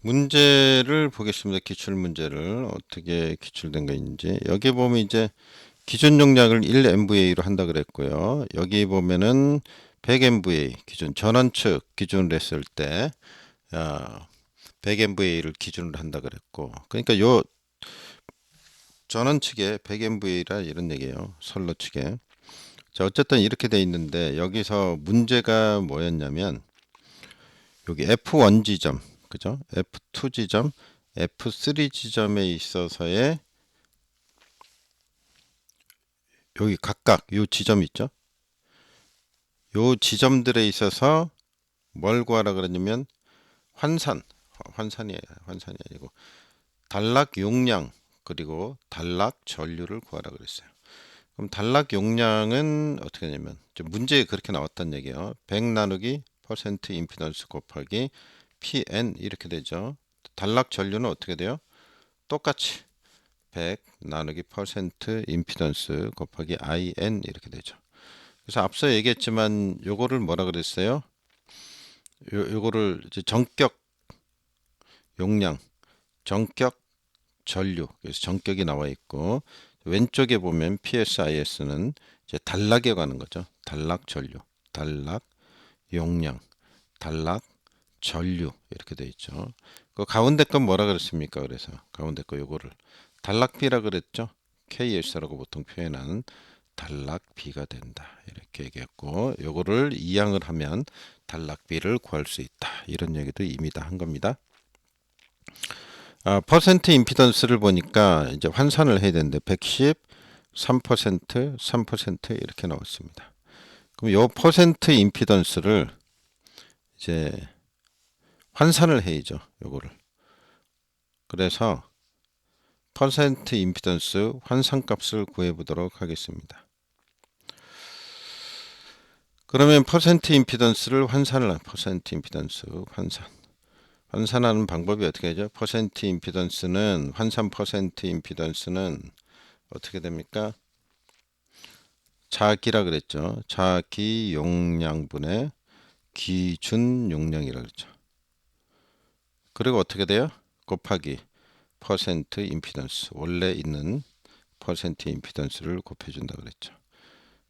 문제를 보겠습니다. 기출 문제를 어떻게 기출된 거 있는지. 여기 보면 이제 기준 용량을 1MVA로 한다 그랬고요. 여기 보면은 100MVA 기준 전원측 기준으로 했을 때 100MVA를 기준으로 한다 그랬고, 그러니까 요 전원측에 100MVA라 이런 얘기예요. 선로 측에. 자, 어쨌든 이렇게 돼 있는데 여기서 문제가 뭐였냐면 여기 F1 지점, 그죠? F2 지점, F3 지점에 있어서의 여기 각각 요 지점 있죠? 요 지점들에 있어서 뭘 구하라 그러냐면 환산, 환산이 아니고 단락 용량 그리고 단락 전류를 구하라 그랬어요. 그럼 단락 용량은 어떻게 하냐면 문제에 그렇게 나왔단 얘기예요. 100 나누기 퍼센트 임피던스 곱하기 PN 이렇게 되죠. 단락 전류는 어떻게 돼요? 똑같이 100 나누기 퍼센트 임피던스 곱하기 IN 이렇게 되죠. 그래서 앞서 얘기했지만 요거를 뭐라 그랬어요? 요거를 이제 전격 용량, 전격 전류. 그래서 전격이 나와 있고 왼쪽에 보면 PSIS는 이제 단락에 가는 거죠. 단락 전류, 단락 용량, 단락 전류 이렇게 돼 있죠. 그 가운데 건 뭐라 그랬습니까? 그래서 가운데 거 요거를 단락비라 그랬죠. KS라고 보통 표현하는 단락비가 된다 이렇게 얘기했고, 요거를 이항을 하면 단락비를 구할 수 있다 이런 얘기도 이미 다 한 겁니다. 퍼센트 임피던스를 보니까 이제 환산을 해야 되는데 110, 3%, 3% 이렇게 나왔습니다. 그럼 요 퍼센트 임피던스를 이제 환산을 해야죠. 요거를. 그래서 퍼센트 임피던스 환산값을 구해 보도록 하겠습니다. 그러면 퍼센트 임피던스를 퍼센트 임피던스 환산하는 방법이 어떻게 되죠? 퍼센트 임피던스는 환산 퍼센트 임피던스는 어떻게 됩니까? 자기라 그랬죠. 자기 용량분의 기준 용량이라 그랬죠. 그리고 어떻게 돼요? 곱하기 퍼센트 임피던스, 원래 있는 퍼센트 임피던스를 곱해준다 그랬죠.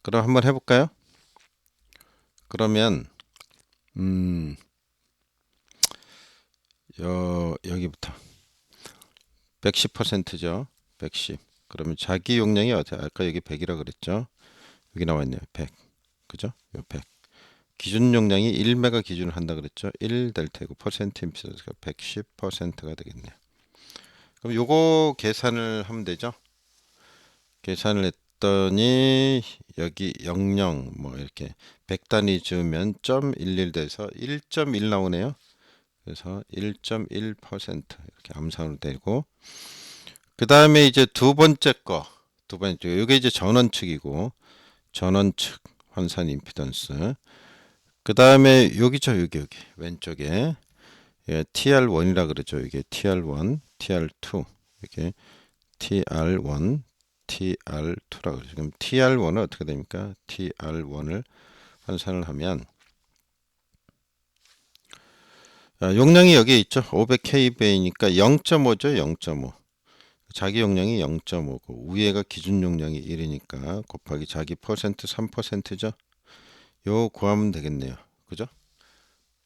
그럼 한번 해볼까요? 그러면 여기부터 110%죠. 110. 그러면 자기 용량이 어떻게? 아까 여기 100이라 그랬죠. 여기 나와 있네요. 100. 그죠? 요 100. 기준 용량이 1메가 기준을 한다 그랬죠. 1 될 테고 퍼센트 임피던스가 110%가 되겠네요. 그럼 요거 계산을 하면 되죠. 계산을 했더니 여기 00 뭐 이렇게 100단위 지으면 0.11 돼서 1.1 나오네요. 그래서 1.1% 이렇게 암산으로 되고, 그 다음에 이제 두 번째 이게 이제 전원측이고, 전원측 환산 임피던스. 그 다음에 여기죠, 여기 왼쪽에 TR1이라 그러죠. 이게 TR1, TR2 이렇게 TR1, TR2라고 그러죠. 그럼 TR1은 어떻게 됩니까? TR1을 환산을 하면 용량이 여기 있죠. 500kV니까 0.5죠. 0.5. 자기 용량이 0.5고 위에가 기준 용량이 1이니까 곱하기 자기 퍼센트 3%죠. 요 구하면 되겠네요. 그죠?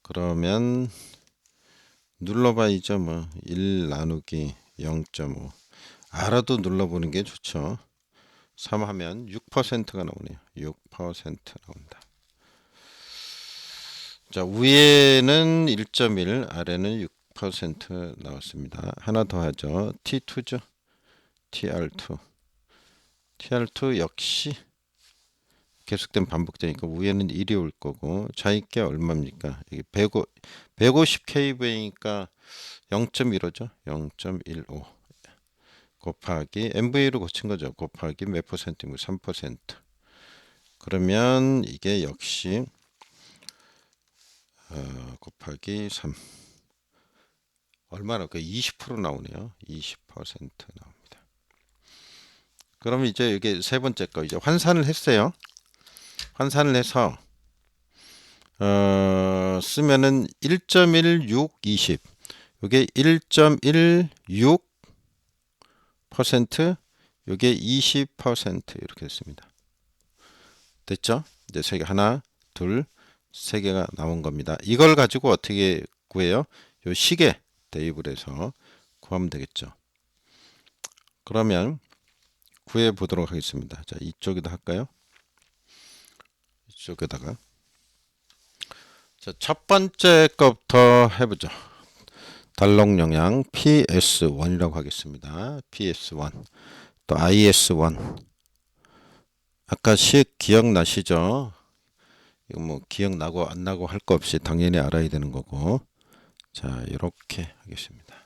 그러면 눌러봐야죠. 뭐 1 나누기 0.5 알아도 눌러보는 게 좋죠. 3 하면 6%가 나오네요. 6% 나온다. 자, 위에는 1.1, 아래는 6% 나왔습니다. 하나 더 하죠. T2죠. TR2. TR2 역시 계속된 반복되니까 위에는 1이 올 거고, 자기게 얼마입니까? 이게 150kV니까 0.15죠. 0.15 곱하기 MV로 고친 거죠. 곱하기 몇 퍼센트고 3%. 그러면 이게 역시 곱하기 3 얼마나 그 20% 나오네요. 20% 나옵니다. 그러면 이제 이게 세 번째 거 이제 환산을 했어요. 환산을 해서 쓰면은 1.1620 요게 1.16%, 요게 20% 이렇게 됐습니다. 됐죠? 이제 세 개, 하나, 둘, 세 개가 나온 겁니다. 이걸 가지고 어떻게 구해요? 요 시계 대입을 해서 구하면 되겠죠. 그러면 구해 보도록 하겠습니다. 자, 이쪽에다 할까요? 이쪽에다가. 자, 첫 번째 것부터 해보죠. 달록 영향 PS1이라고 하겠습니다. PS1. 또 IS1. 아까 식 기억나시죠? 이거 뭐 기억나고 안 나고 할 거 없이 당연히 알아야 되는 거고. 자, 이렇게 하겠습니다.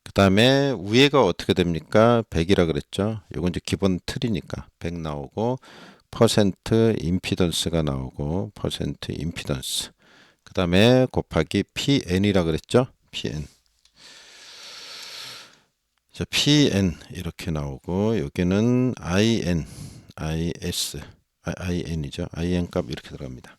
그 다음에 위에가 어떻게 됩니까? 100이라 그랬죠? 이건 이제 기본 틀이니까 100 나오고 퍼센트 임피던스가 나오고 퍼센트 임피던스. 그 다음에 곱하기 PN이라 그랬죠? PN. 자, PN 이렇게 나오고 여기는 IN, IS, IN이죠. IN 값 이렇게 들어갑니다.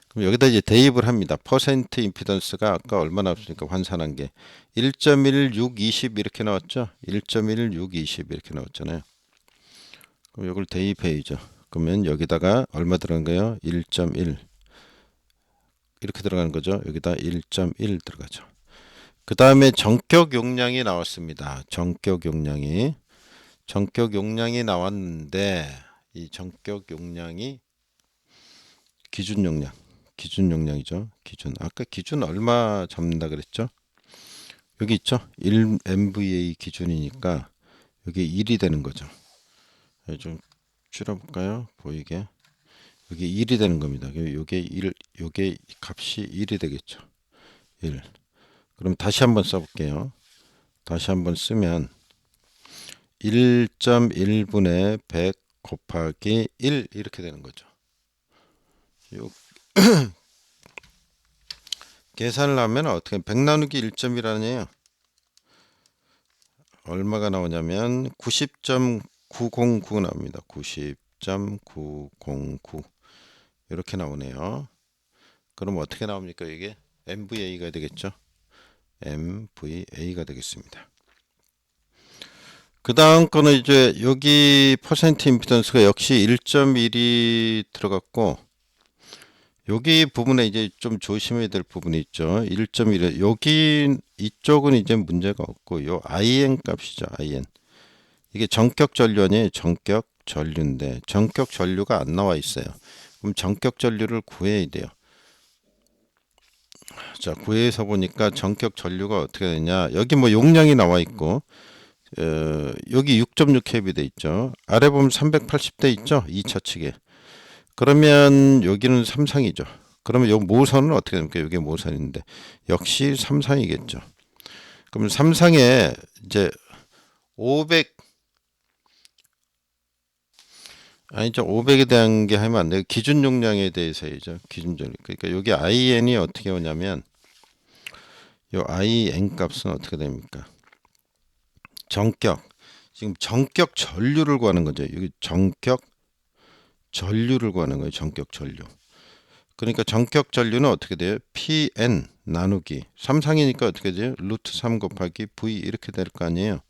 그럼 여기다 이제 대입을 합니다. 퍼센트 임피던스가 아까 얼마 나왔습니까? 환산한 게 1.1620 이렇게 나왔죠? 1.1620 이렇게 나왔잖아요. 그럼 이걸 대입해야죠. 그러면 여기다가 얼마 들어간 거예요? 1.1 이렇게 들어가는 거죠. 여기다 1.1 들어가죠. 그 다음에 전격 용량이 나왔습니다. 전격 용량이 나왔는데 이 전격 용량이 기준 용량이죠. 기준. 아까 기준 얼마 잡는다 그랬죠? 여기 있죠? 1 MVA 기준이니까 여기 1이 되는 거죠. 좀 줄여볼까요? 보이게. 여기 1이 되는 겁니다. 요게 값이 1이 되겠죠. 1. 그럼 다시 한번 써볼게요. 다시 한번 쓰면 1.1분의 100 곱하기 1 이렇게 되는 거죠. 요 계산을 하면 어떻게 100 나누기 1.1하네요. 얼마가 나오냐면 90.909 나옵니다. 90.909 이렇게 나오네요. 그럼 어떻게 나옵니까? 이게 MVA가 되겠죠. MVA가 되겠습니다. 그 다음 거는 이제 여기 퍼센트 임피던스가 역시 1.1이 들어갔고 여기 부분에 이제 좀 조심해야 될 부분이 있죠. 1.1 여기 이쪽은 이제 문제가 없고 요 IN 값이죠. IN 이게 전격 전류 아니에요. 전격 전류인데 전격 전류가 안 나와 있어요. 그럼 전격 전류를 구해야 돼요. 자, 구해서 보니까 전격 전류가 어떻게 되냐. 여기 뭐 용량이 나와 있고 여기 6.6kV 돼 있죠. 아래 보면 380대 있죠. 2차 측에. 그러면 여기는 삼상이죠. 그러면 요 모선은 어떻게 됩니까? 여기 모선인데 역시 삼상이겠죠. 그러면 삼상에 이제 500 아니죠. 500에 대한 게 하면 안 돼요. 기준 용량에 대해서이죠. 기준 용량. 그러니까 여기 IN이 어떻게 오냐면 요 IN 값은 어떻게 됩니까? 전격. 지금 전격 전류를 구하는 거죠. 여기 전격 전류를 구하는 거예요. 전격 전류. 그러니까 전격 전류는 어떻게 돼요? PN 나누기 3상이니까 어떻게 돼요? 루트 3 곱하기 V 이렇게 될 거 아니에요.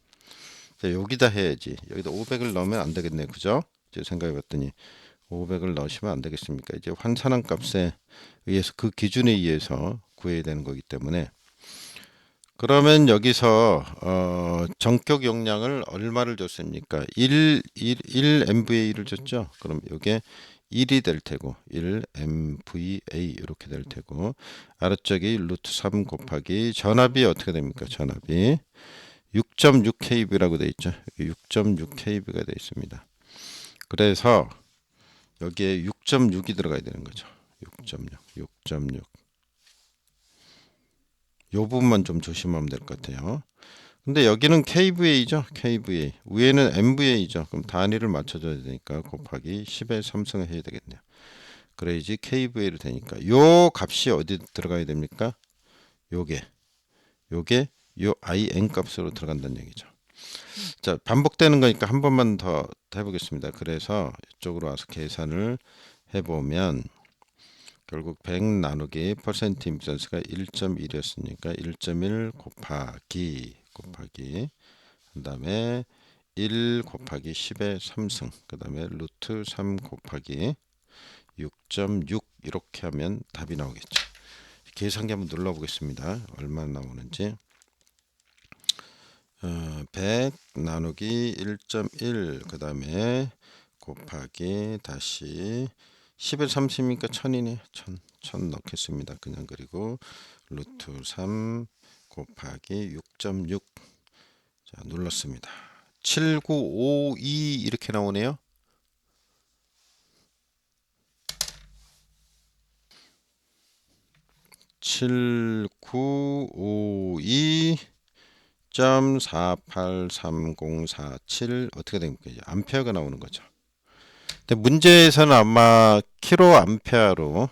자, 여기다 해야지. 여기다 500을 넣으면 안 되겠네. 그죠? 이제 생각해 봤더니 500을 넣으시면 안 되겠습니까? 이제 환산한 값에 의해서 그 기준에 의해서 구해야 되는 거기 때문에 그러면 여기서 전격 용량을 얼마를 줬습니까? 1 MVA를 줬죠. 그럼 이게 1이 될 테고 1 MVA 이렇게 될 테고 아래쪽이 루트 3 곱하기 전압이 어떻게 됩니까? 전압이 6.6kV라고 되어 있죠. 6.6kV가 되어 있습니다. 그래서 여기에 6.6이 들어가야 되는 거죠. 6.6. 요 부분만 좀 조심하면 될 것 같아요. 근데 여기는 KVA죠. KVA. 위에는 MVA죠. 그럼 단위를 맞춰줘야 되니까 곱하기 10의 3승을 해야 되겠네요. 그래야지 KVA를 되니까. 요 값이 어디 들어가야 됩니까? 요게 요 IN 값으로 들어간다는 얘기죠. 자, 반복되는 거니까 한 번만 더 해보겠습니다. 그래서 이쪽으로 와서 계산을 해보면 결국 100 나누기 퍼센트 임피던스가 1.1이었으니까 1.1 곱하기 그 다음에 1 곱하기 10의 3승 그 다음에 루트 3 곱하기 6.6 이렇게 하면 답이 나오겠죠. 계산기 한번 눌러 보겠습니다. 얼마나 나오는지. 100 나누기 1.1 그 다음에 곱하기 다시 10에 30이니까 1000이네. 1000 넣겠습니다. 그냥. 그리고 루트 3 곱하기 6.6 자, 눌렀습니다. 7952 이렇게 나오네요. (7952) 483047 어떻게 됩니까? 이제 암페어가 나오는 거죠. 근데 문제에서는 아마 킬로 암페어로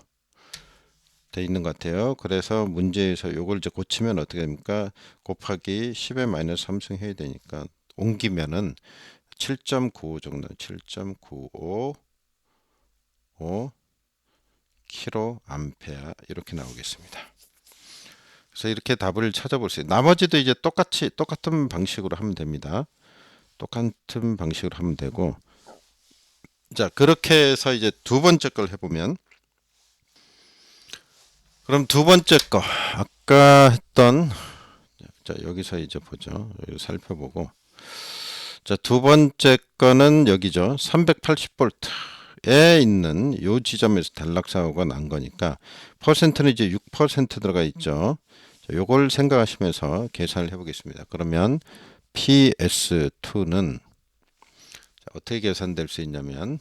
돼 있는 것 같아요. 그래서 문제에서 요걸 이제 고치면 어떻게 됩니까? 곱하기 10의 마이너스 3승 해야 되니까 옮기면은 7.95 정도, 7.95 킬로 암페어 이렇게 나오겠습니다. 그래서 이렇게 답을 찾아볼 수 있어요. 나머지도 이제 똑같은 방식으로 하면 됩니다. 똑같은 방식으로 하면 되고, 자 그렇게 해서 이제 두 번째 걸 해보면, 그럼 두 번째 거 아까 했던, 자 여기서 이제 보죠. 여기 살펴보고, 자 두 번째 거는 여기죠. 380V에 있는 요 지점에서 단락 사고가 난 거니까 퍼센트는 이제 6% 들어가 있죠. 자, 요걸 생각하시면서 계산을 해보겠습니다. 그러면 PS2는 어떻게 계산될 수 있냐면,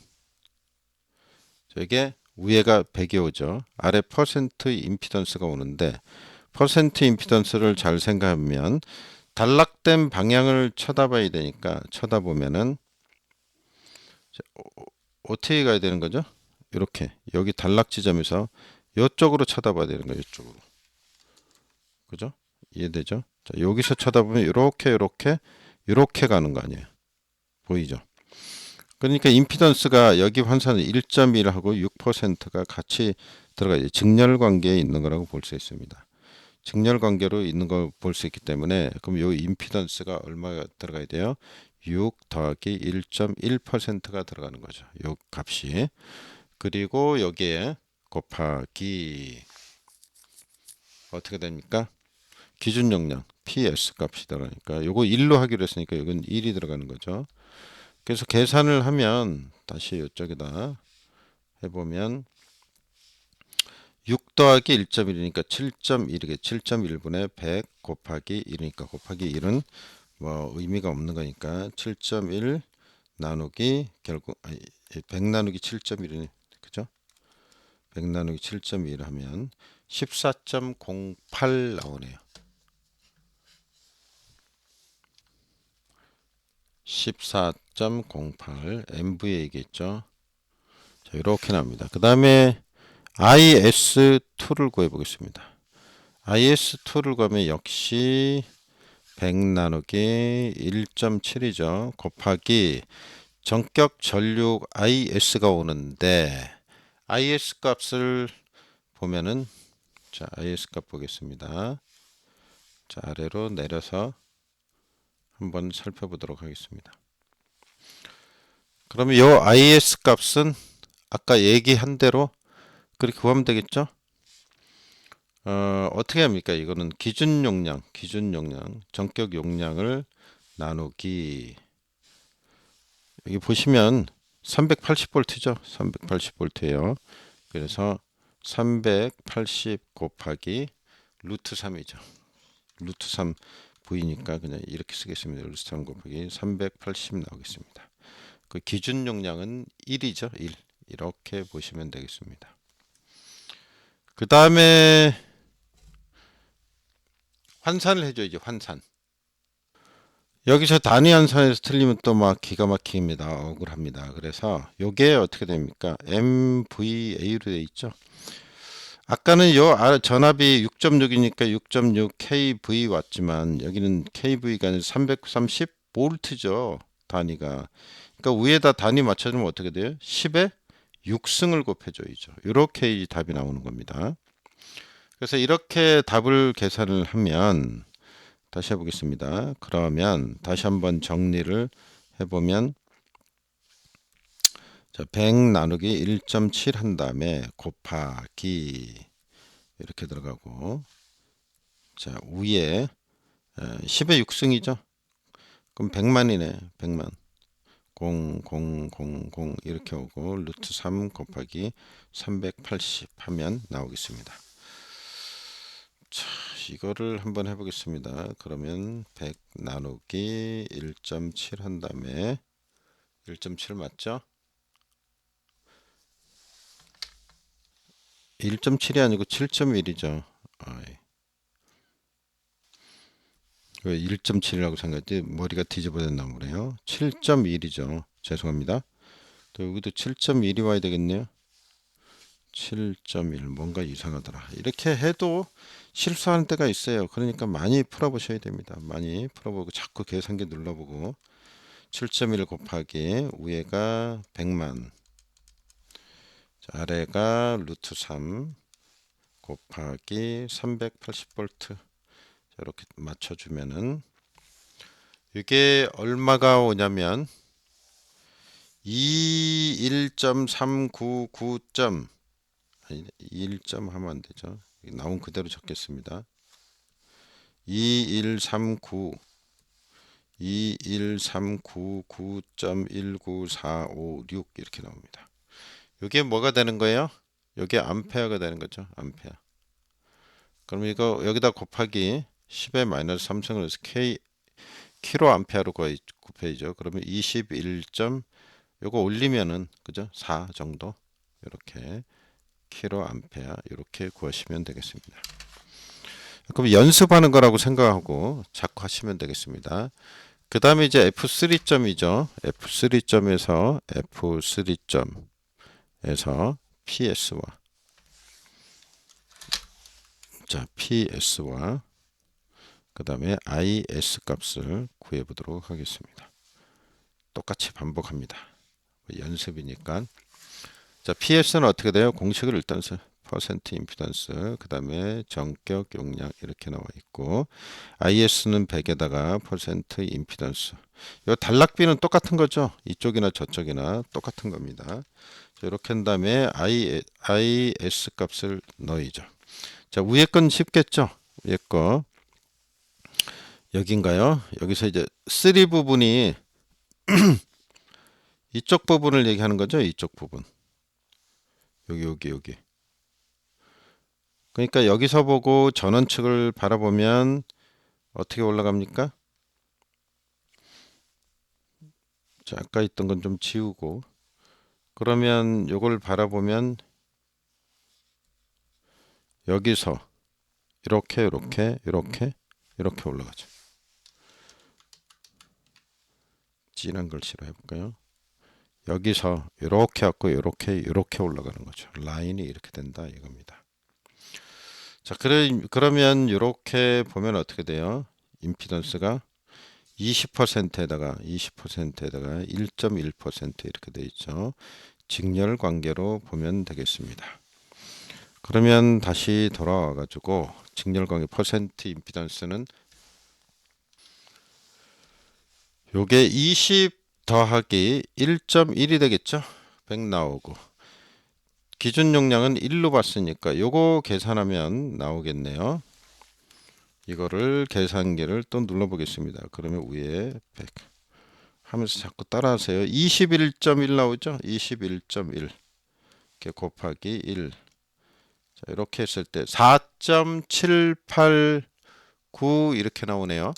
저게 위에가 100이 오죠. 아래 퍼센트 임피던스가 오는데, 퍼센트 임피던스를 잘 생각하면 단락된 방향을 쳐다봐야 되니까, 쳐다보면은 어떻게 가야 되는 거죠? 이렇게 여기 단락 지점에서 이쪽으로 쳐다봐야 되는 거예요. 이쪽으로. 그죠? 이해되죠? 자, 여기서 쳐다보면 이렇게 가는 거 아니에요. 보이죠? 그러니까 임피던스가 여기 환산은 1.1하고 6%가 같이 들어가야 돼요. 직렬 관계에 있는 거라고 볼 수 있습니다. 직렬 관계로 있는 걸 볼 수 있기 때문에, 그럼 요 임피던스가 얼마가 들어가야 돼요? 6 더하기 1.1%가 들어가는 거죠. 요 값이. 그리고 여기에 곱하기 어떻게 됩니까? 기준 용량 PS 값이 들어가니까 요거 1로 하기로 했으니까 이건 1이 들어가는 거죠. 그래서 계산을 하면 다시 이쪽에다 해보면 6 더하기 1.1이니까 7.1이게 7.1분의 100 곱하기 1이니까 곱하기 1은 뭐 의미가 없는 거니까 7.1 나누기 결국 100 나누기 7.1이네. 그죠? 100 나누기 7.1 하면 14.08 나오네요. 14.08 MVA겠죠. 자, 이렇게 나옵니다. 그 다음에 IS2를 구해 보겠습니다. IS2를 구하면 역시 100 나누기 1.7이죠. 곱하기 전격 전류 IS가 오는데, IS 값을 보면은, 자 IS 값 보겠습니다. 자 아래로 내려서 한번 살펴보도록 하겠습니다. 그러면 이 IS 값은 아까 얘기한 대로 그렇게 구하면 되겠죠? 어떻게 합니까? 이거는 기준 용량, 전격 용량을 나누기, 여기 보시면 380V죠? 380V예요. 그래서 380 곱하기 루트 3이죠. 루트 3 V니까 그냥 이렇게 쓰겠습니다. 루트 3 곱하기 380 나오겠습니다. 그 기준 용량은 1이죠. 1. 이렇게 보시면 되겠습니다. 그 다음에 환산을 해줘야지. 환산. 여기서 단위 환산에서 틀리면 또 막 기가 막힙니다. 억울합니다. 그래서 요게 어떻게 됩니까? MVA로 되어 있죠. 아까는 요 전압이 6.6이니까 6.6 kV 왔지만 여기는 kV가 아니라 330V죠. 단위가. 그러니까 위에다 단위 맞춰주면 어떻게 돼요? 10에 6승을 곱해줘야죠. 이렇게 답이 나오는 겁니다. 그래서 이렇게 답을 계산을 하면 다시 해보겠습니다. 그러면 다시 한번 정리를 해보면 자, 100 나누기 1.7 한 다음에 곱하기 이렇게 들어가고 자 위에 10의 6승이죠. 그럼 100만이네. 100만 0 0 0 0 이렇게 오고 루트 3 곱하기 380 하면 나오겠습니다. 자, 이거를 한번 해보겠습니다. 그러면 100 나누기 1.7 한 다음에 1.7 맞죠? 1.7이 아니고 7.1이죠. 왜 1.7이라고 생각했지? 머리가 뒤집어졌나 보네요. 7.1이죠. 죄송합니다. 또 여기도 7.1이 와야 되겠네요. 7.1 뭔가 이상하더라. 이렇게 해도 실수하는 때가 있어요. 그러니까 많이 풀어보셔야 됩니다. 많이 풀어보고 자꾸 계산기 눌러보고 7.1 곱하기 위에가 100만 아래가 루트 3 곱하기 380V 이렇게 맞춰주면은 이게 얼마가 오냐면 21.399. 아니 1점 하면 안 되죠. 나온 그대로 적겠습니다. 2139 2139.9.19456 이렇게 나옵니다. 이게 뭐가 되는 거예요? 이게 암페어가 되는 거죠. 암페어. 그럼 이거 여기다 곱하기 10의 마이너스 3승을 해서 킬로 암페어로 곱해야죠. 그러면 21. 요거 올리면은 그죠? 4 정도 이렇게 킬로 암페어 이렇게 구하시면 되겠습니다. 그럼 연습하는 거라고 생각하고 자꾸 하시면 되겠습니다. 그 다음에 이제 F3점이죠. F3점에서 PS와 PS와 그 다음에 IS 값을 구해 보도록 하겠습니다. 똑같이 반복합니다. 연습이니까. 자, PS는 어떻게 돼요? 공식을 일단 써요. 퍼센트 임피던스 그 다음에 전격 용량 이렇게 나와 있고 IS는 100에다가 퍼센트 임피던스 이 단락비는 똑같은 거죠. 이쪽이나 저쪽이나 똑같은 겁니다. 자, 이렇게 한 다음에 IS 값을 넣어야죠. 자, 위에 건 쉽겠죠. 위에 거 여긴가요? 여기서 이제 3 부분이 이쪽 부분을 얘기하는 거죠. 이쪽 부분 여기 그러니까 여기서 보고 전원측을 바라보면 어떻게 올라갑니까? 자, 아까 있던 건 좀 지우고 그러면 요걸 바라보면 여기서 이렇게 올라가죠. 진한 글씨로 해볼까요? 여기서 이렇게 갖고 이렇게 올라가는 거죠. 라인이 이렇게 된다 이겁니다. 자, 그러면 이렇게 보면 어떻게 돼요? 임피던스가 20%에다가 1.1% 이렇게 돼 있죠. 직렬 관계로 보면 되겠습니다. 그러면 다시 돌아와 가지고 직렬 관계 퍼센트 임피던스는 요게 20 더하기 1.1이 되겠죠. 100 나오고 기준 용량은 1로 봤으니까 요거 계산하면 나오겠네요. 이거를 계산기를 또 눌러 보겠습니다. 그러면 위에 100 하면서 자꾸 따라하세요. 21.1 나오죠. 21.1 이렇게 곱하기 1 자, 이렇게 했을 때 4.789 이렇게 나오네요.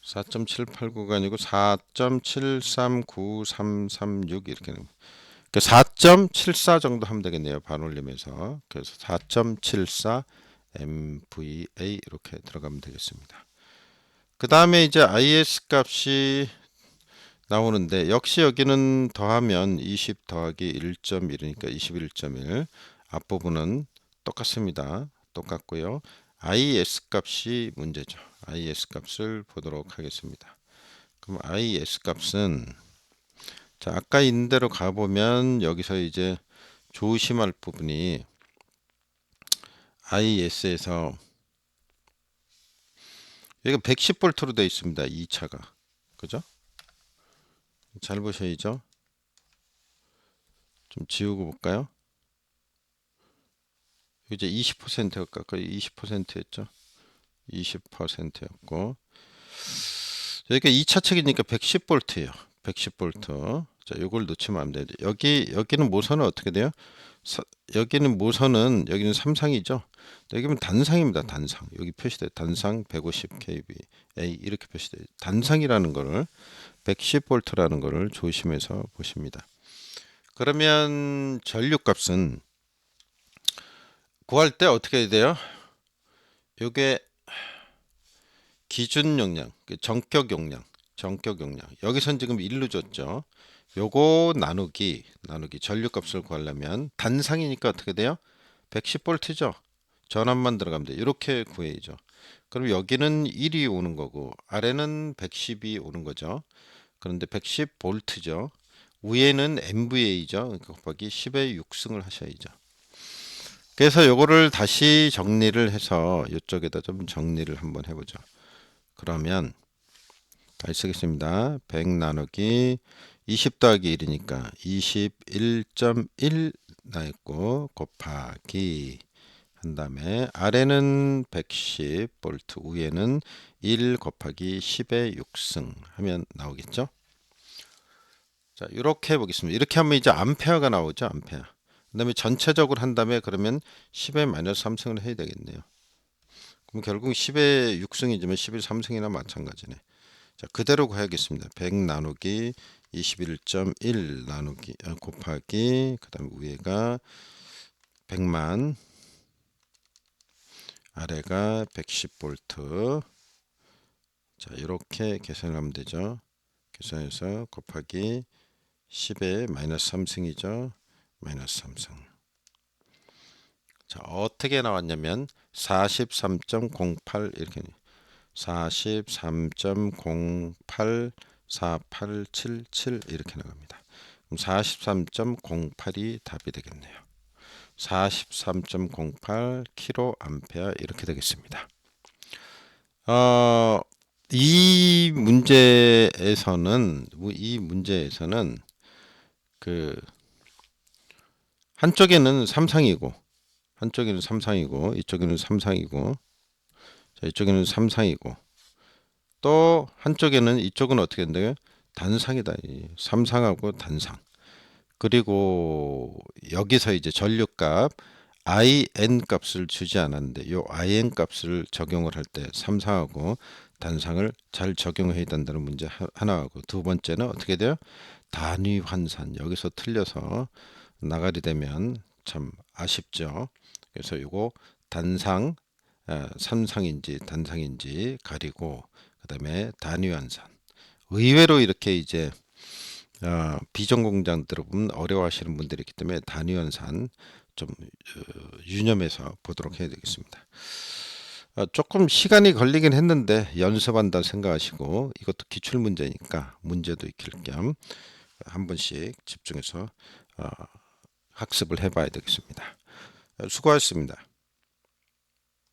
4.789가 아니고 4.7393336 이렇게 나옵니다. 4.74 정도 하면 되겠네요. 반올림에서. 그래서 4.74 MVA 이렇게 들어가면 되겠습니다. 그 다음에 이제 IS 값이 나오는데 역시 여기는 더하면 20 더하기 1.1이니까 21.1 앞부분은 똑같습니다. 똑같고요. IS 값이 문제죠. IS 값을 보도록 하겠습니다. 그럼 IS 값은 자, 아까 있는 대로 가보면 여기서 이제 조심할 부분이 IS에서 여기가 110V로 되어 있습니다. 이 차가. 그죠? 잘 보셔야죠. 좀 지우고 볼까요? 이제 20%가 가까이 20%였죠. 20%였고 여기가 2차 측이니까 110V예요. 110V. 자, 요걸 놓치면 안 돼요. 여기는 모선은 어떻게 돼요? 여기는 모선은 여기는 삼상이죠. 여기는 단상입니다. 단상. 여기 표시돼. 단상 150 kVA 이렇게 표시돼. 단상이라는 거를 110V라는 거를 조심해서 보십니다. 그러면 전류값은 구할 때 어떻게 해야 돼요? 요게 기준 용량, 정격 용량, 정격 용량. 여기선 지금 1로 줬죠. 요거 나누기 전류값을 구하려면 단상이니까 어떻게 돼요? 110V죠. 전압만 들어가면 돼요. 이렇게 구해야죠. 그럼 여기는 1이 오는 거고 아래는 110이 오는 거죠. 그런데 110V죠. 위에는 MVA죠. 그러니까 곱하기 10의 6승을 하셔야죠. 그래서 요거를 다시 정리를 해서 이쪽에다 좀 정리를 한번 해보죠. 그러면 다시 쓰겠습니다. 100 나누기 20 더하기 1이니까 21.1 나있고 곱하기 한 다음에 아래는 110V 위에는 1 곱하기 10의 6승 하면 나오겠죠. 자, 이렇게 해보겠습니다. 이렇게 하면 이제 암페어가 나오죠. 암페어. 그 다음에 전체적으로 한 다음에 그러면 10의 마이너스 3승을 해야 되겠네요. 그럼 결국 10의 6승이지만 10의 3승이나 마찬가지네. 자, 그대로 가야겠습니다. 100 나누기 21.1 나누기 곱하기 그다음에 위에가 100만 아래가 110V. 자, 이렇게 계산을 하면 되죠. 계산해서 곱하기 10의 마이너스 3승이죠. 마이너스 3승. 자, 어떻게 나왔냐면 43.08 이렇게 43.084877 이렇게 나갑니다. 그럼 43.08이 답이 되겠네요. 43.08 킬로암페어 이렇게 되겠습니다. 이 문제에서는 그 한쪽에는 삼상이고 이쪽에는 삼상이고 자, 이쪽에는 삼상이고 또 한쪽에는 이쪽은 어떻게 된다고요? 단상이다. 삼상하고 단상. 그리고 여기서 이제 전류값 IN 값을 주지 않았는데 요 IN 값을 적용을 할 때 삼상하고 단상을 잘 적용해야 된다는 문제 하나하고 두 번째는 어떻게 돼요? 단위 환산. 여기서 틀려서 나가리 되면 참 아쉽죠. 그래서 요거 단상 삼상인지 단상인지 가리고 그다음에 단위 환산. 의외로 이렇게 이제 비전공자들을 보면 어려워하시는 분들이 있기 때문에 단위 환산 좀 유념해서 보도록 해야 되겠습니다. 조금 시간이 걸리긴 했는데 연습한다 생각하시고 이것도 기출 문제니까 문제도 익힐 겸 한 번씩 집중해서 학습을 해봐야 되겠습니다. 수고하셨습니다.